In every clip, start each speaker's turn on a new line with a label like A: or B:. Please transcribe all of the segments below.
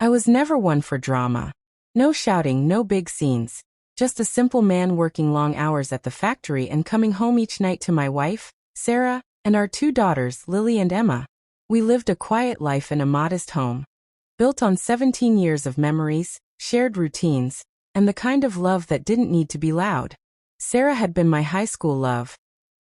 A: I was never one for drama. No shouting, no big scenes. Just a simple man working long hours at the factory and coming home each night to my wife, Sarah, and our two daughters, Lily and Emma. We lived a quiet life in a modest home, built on 17 years of memories, shared routines, and the kind of love that didn't need to be loud. Sarah had been my high school love,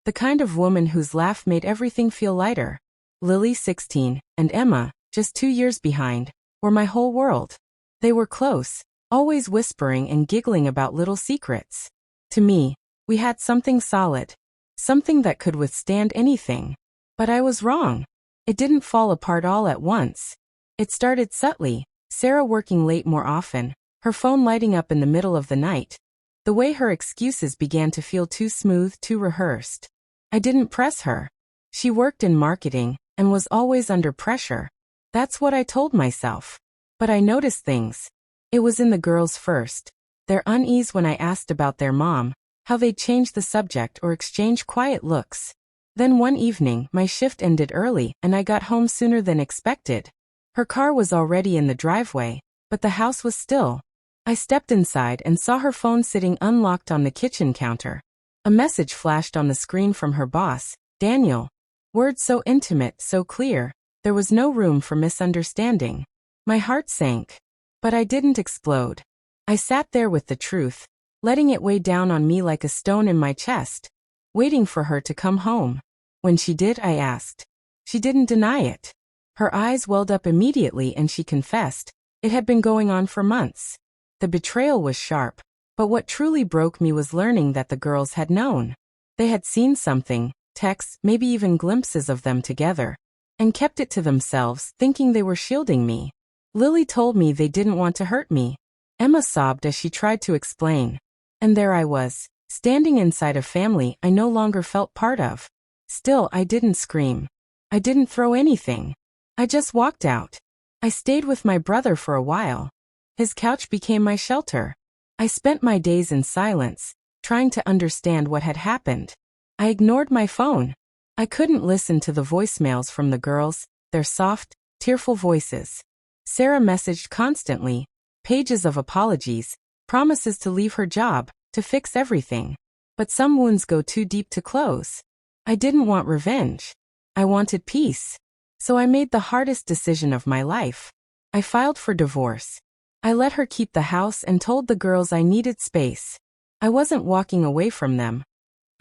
A: the kind of woman whose laugh made everything feel lighter. Lily, 16, and Emma, just 2 years behind, were my whole world. They were close, always whispering and giggling about little secrets. To me, we had something solid, something that could withstand anything. But I was wrong. It didn't fall apart all at once. It started subtly, Sarah working late more often, her phone lighting up in the middle of the night. The way her excuses began to feel too smooth, too rehearsed. I didn't press her. She worked in marketing and was always under pressure. That's what I told myself. But I noticed things. It was in the girls first. Their unease when I asked about their mom, how they'd change the subject or exchange quiet looks. Then one evening, my shift ended early and I got home sooner than expected. Her car was already in the driveway, but the house was still. I stepped inside and saw her phone sitting unlocked on the kitchen counter. A message flashed on the screen from her boss, Daniel. Words so intimate, so clear, there was no room for misunderstanding. My heart sank. But I didn't explode. I sat there with the truth, letting it weigh down on me like a stone in my chest, waiting for her to come home. When she did, I asked. She didn't deny it. Her eyes welled up immediately and she confessed. It had been going on for months. The betrayal was sharp, but what truly broke me was learning that the girls had known. They had seen something, texts, maybe even glimpses of them together, and kept it to themselves, thinking they were shielding me. Lily told me they didn't want to hurt me. Emma sobbed as she tried to explain. And there I was, standing inside a family I no longer felt part of. Still, I didn't scream. I didn't throw anything. I just walked out. I stayed with my brother for a while. His couch became my shelter. I spent my days in silence, trying to understand what had happened. I ignored my phone. I couldn't listen to the voicemails from the girls, their soft, tearful voices. Sarah messaged constantly, pages of apologies, promises to leave her job, to fix everything. But some wounds go too deep to close. I didn't want revenge. I wanted peace. So I made the hardest decision of my life. I filed for divorce. I let her keep the house and told the girls I needed space. I wasn't walking away from them.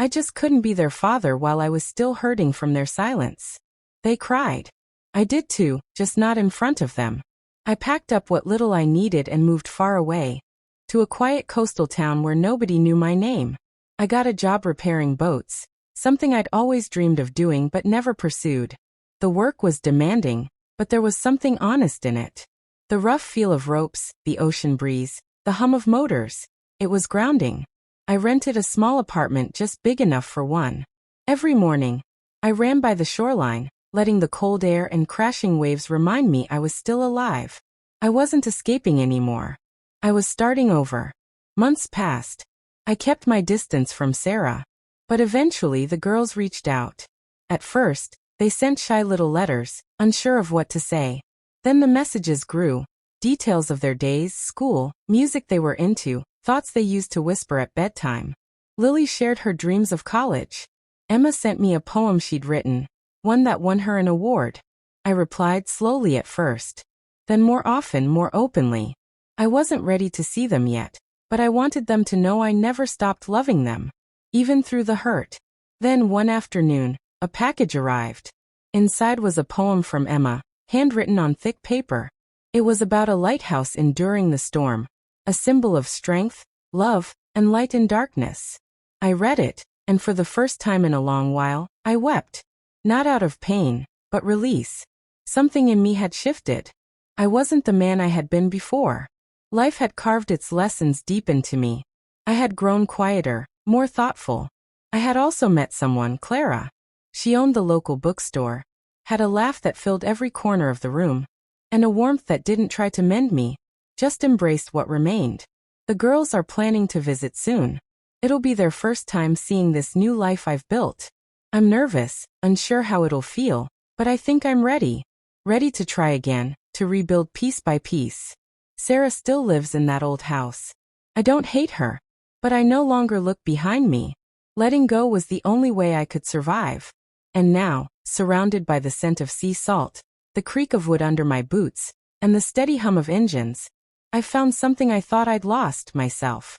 A: I just couldn't be their father while I was still hurting from their silence. They cried. I did too, just not in front of them. I packed up what little I needed and moved far away, to a quiet coastal town where nobody knew my name. I got a job repairing boats, something I'd always dreamed of doing but never pursued. The work was demanding, but there was something honest in it. The rough feel of ropes, the ocean breeze, the hum of motors. It was grounding. I rented a small apartment just big enough for one. Every morning, I ran by the shoreline, letting the cold air and crashing waves remind me I was still alive. I wasn't escaping anymore. I was starting over. Months passed. I kept my distance from Sarah. But eventually the girls reached out. At first, they sent shy little letters, unsure of what to say. Then the messages grew. Details of their days, school, music they were into, thoughts they used to whisper at bedtime. Lily shared her dreams of college. Emma sent me a poem she'd written, one that won her an award. I replied slowly at first. Then more often, more openly. I wasn't ready to see them yet, but I wanted them to know I never stopped loving them, even through the hurt. Then one afternoon, a package arrived. Inside was a poem from Emma, handwritten on thick paper. It was about a lighthouse enduring the storm, a symbol of strength, love, and light in darkness. I read it, and for the first time in a long while, I wept. Not out of pain, but release. Something in me had shifted. I wasn't the man I had been before. Life had carved its lessons deep into me. I had grown quieter, more thoughtful. I had also met someone, Clara. She owned the local bookstore, had a laugh that filled every corner of the room, and a warmth that didn't try to mend me, just embraced what remained. The girls are planning to visit soon. It'll be their first time seeing this new life I've built. I'm nervous, unsure how it'll feel, but I think I'm ready. Ready to try again, to rebuild piece by piece. Sarah still lives in that old house. I don't hate her, but I no longer look behind me. Letting go was the only way I could survive. And now, surrounded by the scent of sea salt, the creak of wood under my boots, and the steady hum of engines, I found something I thought I'd lost, myself.